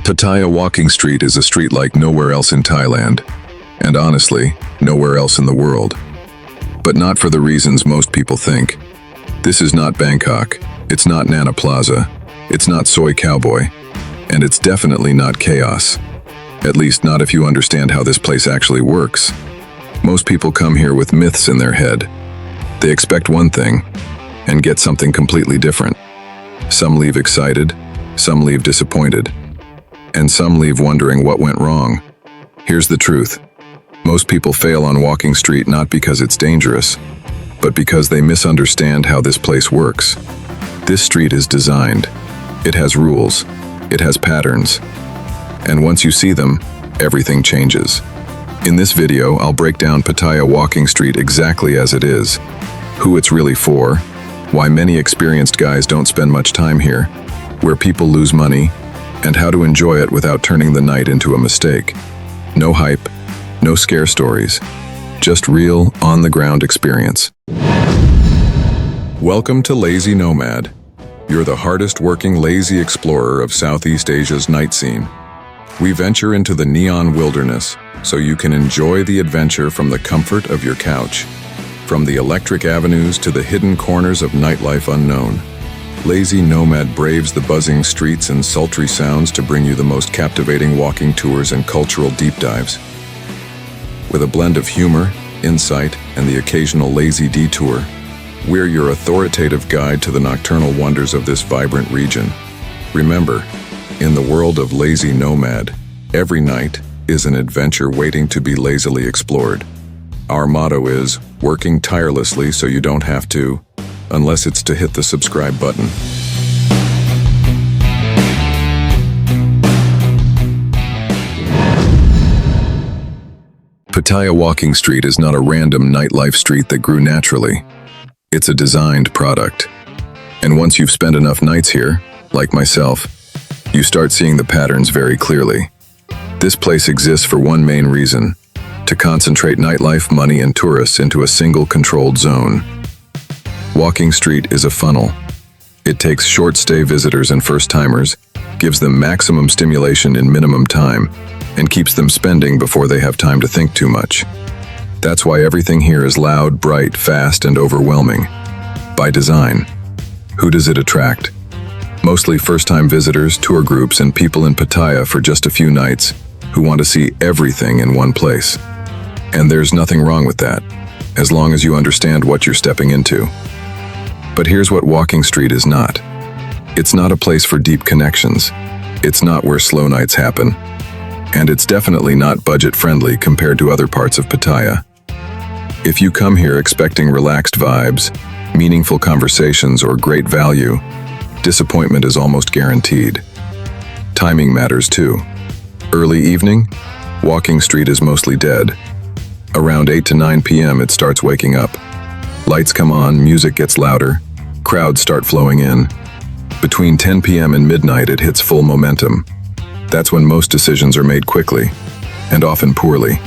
Pattaya Walking Street is a street like nowhere else in Thailand, and honestly, nowhere else in the world. But not for the reasons most people think. This is not Bangkok, it's not Nana Plaza, it's not Soi Cowboy, and it's definitely not chaos. At least not if you understand how this place actually works. Most people come here with myths in their head. They expect one thing, and get something completely different. Some leave excited, some leave disappointed, and some leave wondering what went wrong. Here's the truth. Most people fail on Walking Street not because it's dangerous, but because they misunderstand how this place works. This street is designed. It has rules. It has patterns. And once you see them, everything changes. In this video, I'll break down Pattaya Walking Street exactly as it is, who it's really for, why many experienced guys don't spend much time here, where people lose money, and how to enjoy it without turning the night into a mistake. No hype, no scare stories, just real, on-the-ground experience. Welcome to Lazy Nomad. You're the hardest-working lazy explorer of Southeast Asia's night scene. We venture into the neon wilderness so you can enjoy the adventure from the comfort of your couch. From the electric avenues to the hidden corners of nightlife unknown, Lazy Nomad braves the buzzing streets and sultry sounds to bring you the most captivating walking tours and cultural deep dives. With a blend of humor, insight, and the occasional lazy detour, we're your authoritative guide to the nocturnal wonders of this vibrant region. Remember, in the world of Lazy Nomad, every night is an adventure waiting to be lazily explored. Our motto is, working tirelessly so you don't have to, unless it's to hit the subscribe button. Pattaya Walking Street is not a random nightlife street that grew naturally. It's a designed product. And once you've spent enough nights here, like myself, you start seeing the patterns very clearly. This place exists for one main reason: to concentrate nightlife, money, and tourists into a single controlled zone. Walking Street is a funnel. It takes short-stay visitors and first-timers, gives them maximum stimulation in minimum time, and keeps them spending before they have time to think too much. That's why everything here is loud, bright, fast, and overwhelming. By design. Who does it attract? Mostly first-time visitors, tour groups, and people in Pattaya for just a few nights who want to see everything in one place. And there's nothing wrong with that, as long as you understand what you're stepping into. But here's what Walking Street is not. It's not a place for deep connections. It's not where slow nights happen. And it's definitely not budget-friendly compared to other parts of Pattaya. If you come here expecting relaxed vibes, meaningful conversations, or great value, disappointment is almost guaranteed. Timing matters too. Early evening, Walking Street is mostly dead. Around 8 to 9 p.m. it starts waking up. Lights come on, music gets louder, crowds start flowing in. Between 10 p.m. and midnight it hits full momentum. That's when most decisions are made quickly, and often poorly.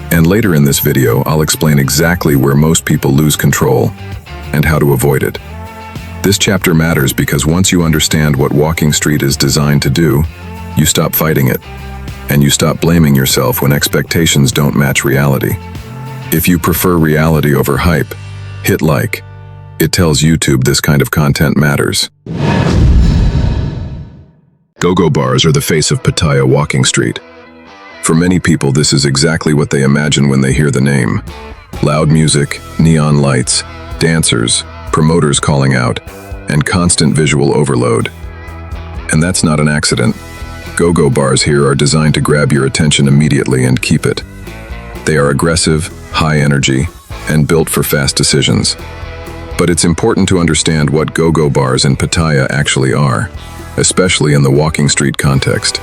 And later in this video, I'll explain exactly where most people lose control, and how to avoid it. This chapter matters because once you understand what Walking Street is designed to do, you stop fighting it, and you stop blaming yourself when expectations don't match reality. If you prefer reality over hype, hit like. It tells YouTube this kind of content matters. Gogo bars are the face of Pattaya Walking Street. For many people, this is exactly what they imagine when they hear the name. Loud music, neon lights, dancers, promoters calling out, and constant visual overload. And that's not an accident. Gogo bars here are designed to grab your attention immediately and keep it. They are aggressive, high energy, and built for fast decisions. But it's important to understand what Gogo bars in Pattaya actually are, especially in the Walking Street context.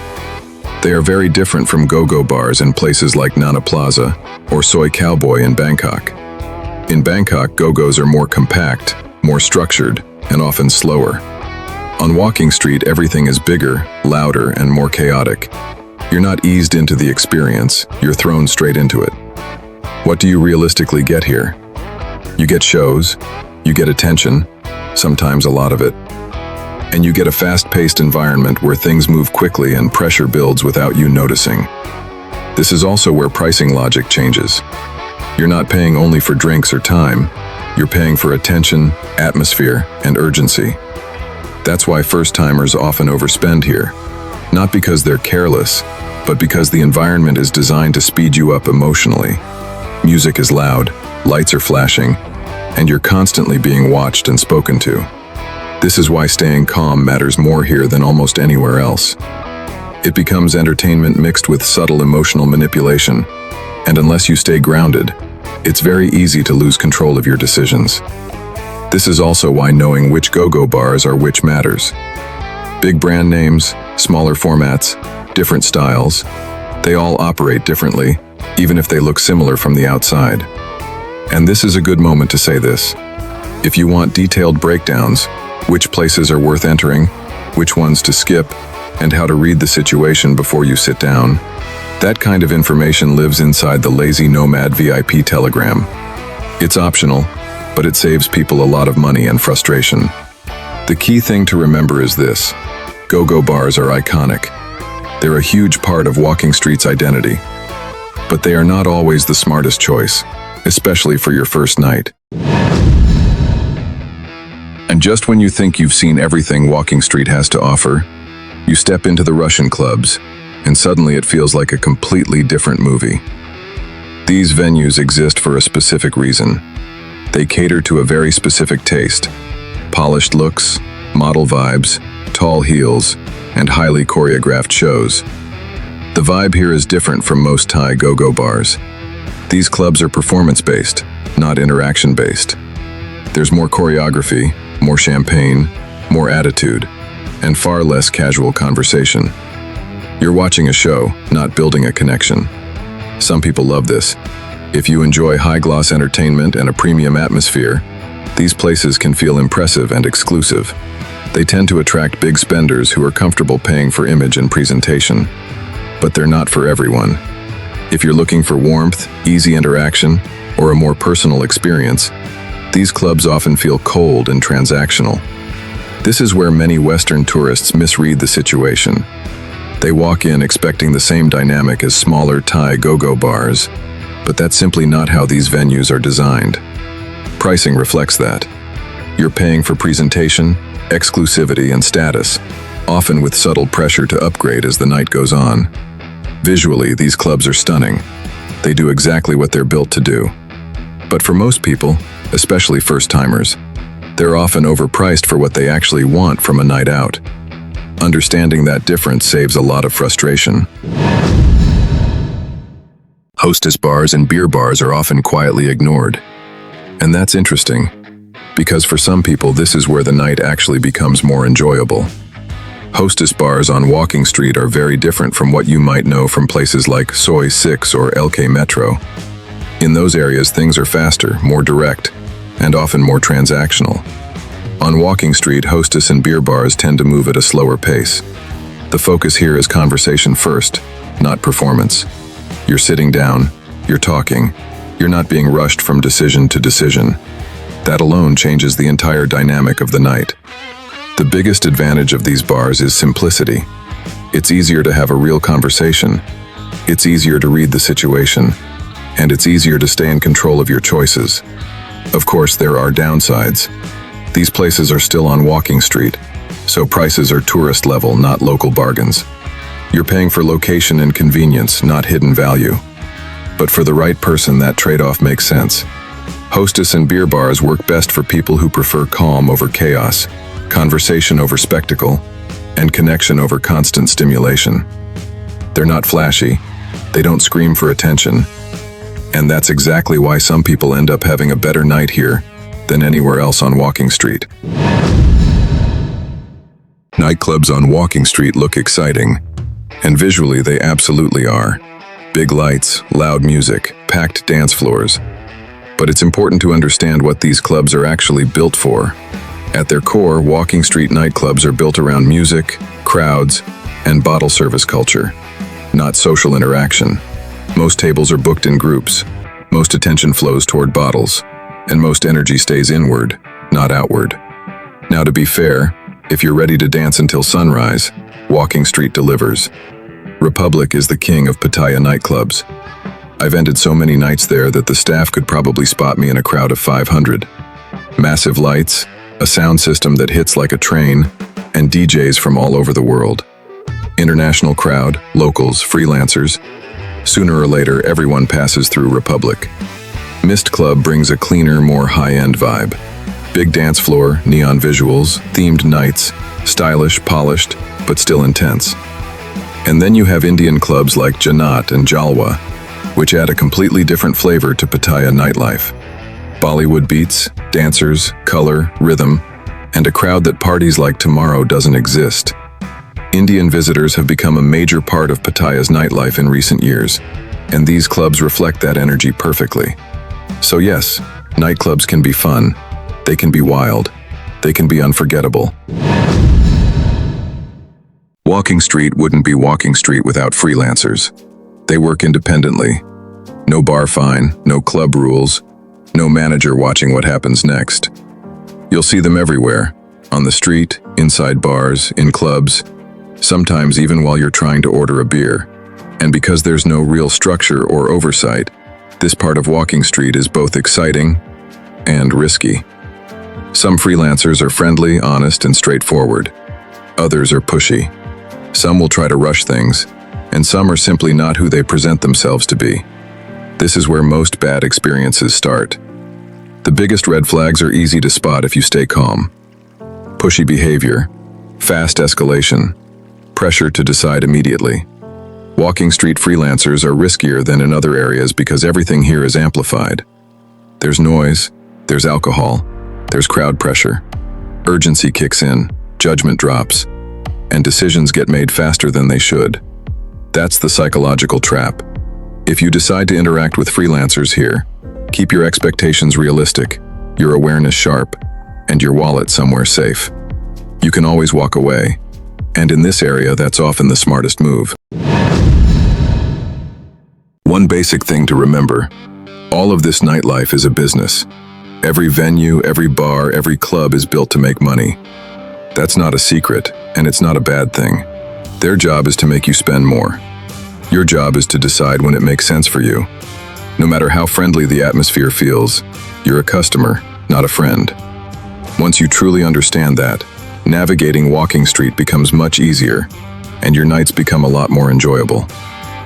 They are very different from Gogo bars in places like Nana Plaza or Soi Cowboy in Bangkok. In Bangkok, Gogos are more compact, more structured, and often slower. On Walking Street, everything is bigger, louder, and more chaotic. You're not eased into the experience, you're thrown straight into it. What do you realistically get here? You get shows, you get attention, sometimes a lot of it. and you get a fast-paced environment where things move quickly and pressure builds without you noticing. This is also where pricing logic changes. You're not paying only for drinks or time, you're paying for attention, atmosphere, and urgency. That's why first-timers often overspend here. Not because they're careless, but because the environment is designed to speed you up emotionally. Music is loud, lights are flashing, and you're constantly being watched and spoken to. This is why staying calm matters more here than almost anywhere else. It becomes entertainment mixed with subtle emotional manipulation, and unless you stay grounded, it's very easy to lose control of your decisions. This is also why knowing which go-go bars are which matters. Big brand names, smaller formats, different styles, they all operate differently, even if they look similar from the outside. And this is a good moment to say this. If you want detailed breakdowns, which places are worth entering, which ones to skip, and how to read the situation before you sit down, that kind of information lives inside the Lazy Nomad VIP Telegram. It's optional, but it saves people a lot of money and frustration. The key thing to remember is this: go-go bars are iconic. They're a huge part of Walking Street's identity. But they are not always the smartest choice, especially for your first night. And just when you think you've seen everything Walking Street has to offer, you step into the Russian clubs, and suddenly it feels like a completely different movie. These venues exist for a specific reason. They cater to a very specific taste: polished looks, model vibes, tall heels, and highly choreographed shows. The vibe here is different from most Thai go-go bars. These clubs are performance-based, not interaction-based. There's more choreography, more champagne, more attitude, and far less casual conversation. You're watching a show, not building a connection. Some people love this. If you enjoy high-gloss entertainment and a premium atmosphere, these places can feel impressive and exclusive. They tend to attract big spenders who are comfortable paying for image and presentation. But they're not for everyone. If you're looking for warmth, easy interaction, or a more personal experience, these clubs often feel cold and transactional. This is where many Western tourists misread the situation. They walk in expecting the same dynamic as smaller Thai go-go bars, but that's simply not how these venues are designed. Pricing reflects that. You're paying for presentation, exclusivity, and status, often with subtle pressure to upgrade as the night goes on. Visually, these clubs are stunning. They do exactly what they're built to do. But for most people, especially first-timers, they're often overpriced for what they actually want from a night out. Understanding that difference saves a lot of frustration. Hostess bars and beer bars are often quietly ignored. And that's interesting, because for some people this is where the night actually becomes more enjoyable. Hostess bars on Walking Street are very different from what you might know from places like Soi 6 or LK Metro. In those areas, things are faster, more direct, and often more transactional. On Walking Street, Hostess and beer bars tend to move at a slower pace. The focus here is conversation first, not performance. You're sitting down, you're talking, you're not being rushed from decision to decision. That alone changes the entire dynamic of the night. The biggest advantage of these bars is simplicity. It's easier to have a real conversation, it's easier to read the situation, and it's easier to stay in control of your choices. Of course, there are downsides. These places are still on Walking Street, so prices are tourist level, not local bargains. You're paying for location and convenience, not hidden value. But for the right person, that trade-off makes sense. Hostess and beer bars work best for people who prefer calm over chaos, conversation over spectacle, and connection over constant stimulation. They're not flashy, they don't scream for attention, and that's exactly why some people end up having a better night here than anywhere else on Walking Street. Nightclubs on Walking Street look exciting, and visually they absolutely are. Big lights, loud music, packed dance floors. But it's important to understand what these clubs are actually built for. At their core, Walking Street nightclubs are built around music, crowds, and bottle service culture, not social interaction. Most tables are booked in groups, most attention flows toward bottles, and most energy stays inward, not outward. Now, to be fair, If you're ready to dance until sunrise, Walking Street delivers. Republic is the king of Pattaya nightclubs. I've ended so many nights there that the staff could probably spot me in a crowd of 500. Massive lights, a sound system that hits like a train, and DJs from all over the world. International crowd, locals, freelancers. Sooner or later, everyone passes through Republic. Mist Club brings a cleaner, more high-end vibe. Big dance floor, neon visuals, themed nights, stylish, polished, but still intense. And then you have Indian clubs like Janat and Jalwa, which add a completely different flavor to Pattaya nightlife. Bollywood beats, dancers, color, rhythm, and a crowd that parties like tomorrow doesn't exist. Indian visitors have become a major part of Pattaya's nightlife in recent years, and these clubs reflect that energy perfectly. So yes, nightclubs can be fun, they can be wild, they can be unforgettable. Walking Street wouldn't be Walking Street without freelancers. They work independently. No bar fine, no club rules, no manager watching what happens next. You'll see them everywhere, on the street, inside bars, in clubs, sometimes even while you're trying to order a beer. And because there's no real structure or oversight, this part of Walking Street is both exciting and risky. Some freelancers are friendly, honest, and straightforward. Others are pushy. Some will try to rush things, and some are simply not who they present themselves to be. This is where most bad experiences start. The biggest red flags are easy to spot if you stay calm. Pushy behavior, fast escalation, pressure to decide immediately. Walking Street freelancers are riskier than in other areas because everything here is amplified. There's noise, there's alcohol, there's crowd pressure. Urgency kicks in, judgment drops, and decisions get made faster than they should. That's the psychological trap. If you decide to interact with freelancers here, keep your expectations realistic, your awareness sharp, and your wallet somewhere safe. You can always walk away, and in this area, that's often the smartest move. One basic thing to remember: all of this nightlife is a business. Every venue, every bar, every club is built to make money. That's not a secret, and it's not a bad thing. Their job is to make you spend more. Your job is to decide when it makes sense for you. No matter how friendly the atmosphere feels, you're a customer, not a friend. Once you truly understand that, navigating Walking Street becomes much easier, and your nights become a lot more enjoyable.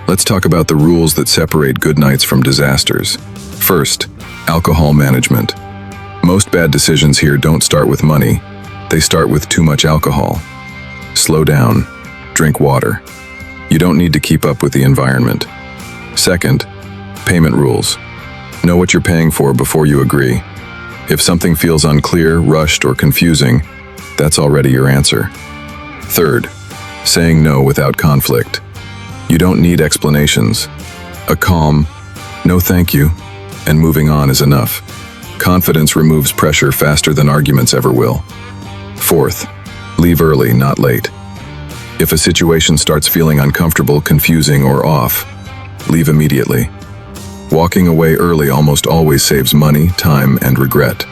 Let's talk about the rules that separate good nights from disasters. First, alcohol management. Most bad decisions here don't start with money. They start with too much alcohol. Slow down. Drink water. You don't need to keep up with the environment. Second, payment rules. Know what you're paying for before you agree. If something feels unclear, rushed, or confusing, that's already your answer. Third, saying no without conflict. You don't need explanations. A calm, "No thank you," and moving on is enough. Confidence removes pressure faster than arguments ever will. Fourth, leave early, not late. If a situation starts feeling uncomfortable, confusing, or off, leave immediately. Walking away early almost always saves money, time, and regret.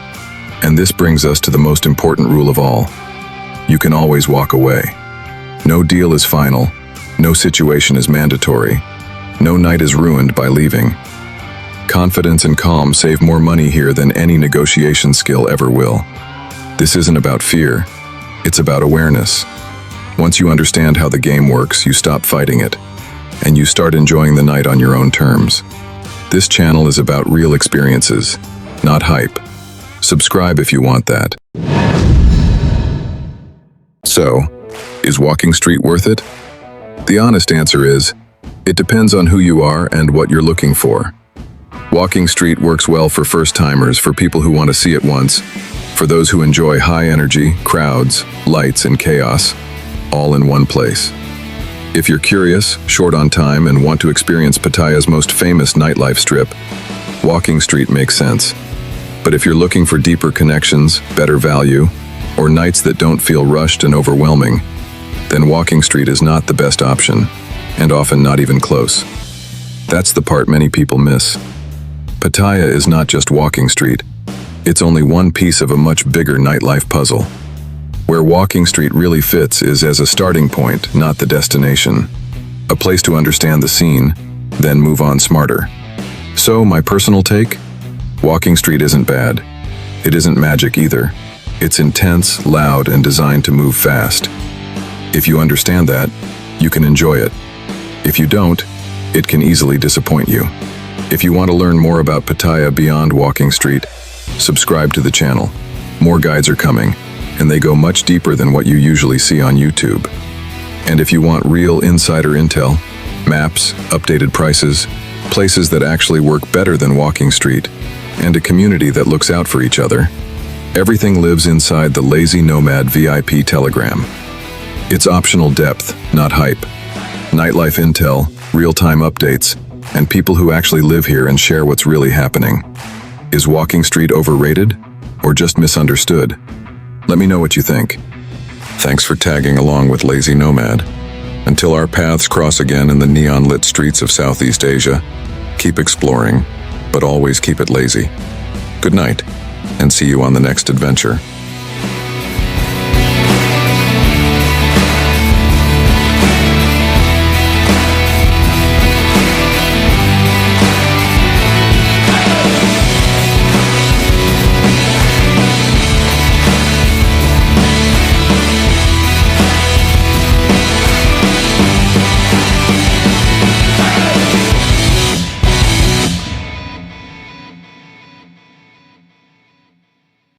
And this brings us to the most important rule of all. You can always walk away. No deal is final. No situation is mandatory. No night is ruined by leaving. Confidence and calm save more money here than any negotiation skill ever will. This isn't about fear. It's about awareness. Once you understand how the game works, you stop fighting it, and you start enjoying the night on your own terms. This channel is about real experiences, not hype. Subscribe if you want that. So, is Walking Street worth it? The honest answer is, it depends on who you are and what you're looking for. Walking Street works well for first-timers, for people who want to see it once, for those who enjoy high energy, crowds, lights, and chaos, all in one place. If you're curious, short on time, and want to experience Pattaya's most famous nightlife strip, Walking Street makes sense. But if you're looking for deeper connections, better value, or nights that don't feel rushed and overwhelming, then Walking Street is not the best option, and often not even close. That's the part many people miss. Pattaya is not just Walking Street. It's only one piece of a much bigger nightlife puzzle. Where Walking Street really fits is as a starting point, not the destination. A place to understand the scene, then move on smarter. So, my personal take? Walking Street isn't bad. It isn't magic either. It's intense, loud, and designed to move fast. If you understand that, you can enjoy it. If you don't, it can easily disappoint you. If you want to learn more about Pattaya beyond Walking Street, subscribe to the channel. More guides are coming, and they go much deeper than what you usually see on YouTube. And if you want real insider intel, maps, updated prices, places that actually work better than Walking Street, and a community that looks out for each other, everything lives inside the Lazy Nomad VIP Telegram. It's optional depth, not hype. Nightlife intel, real-time updates, and people who actually live here and share what's really happening. Is Walking Street overrated or just misunderstood? Let me know what you think. Thanks for tagging along with Lazy Nomad. Until our paths cross again in the neon-lit streets of Southeast Asia, keep exploring, but always keep it lazy. Good night, and see you on the next adventure.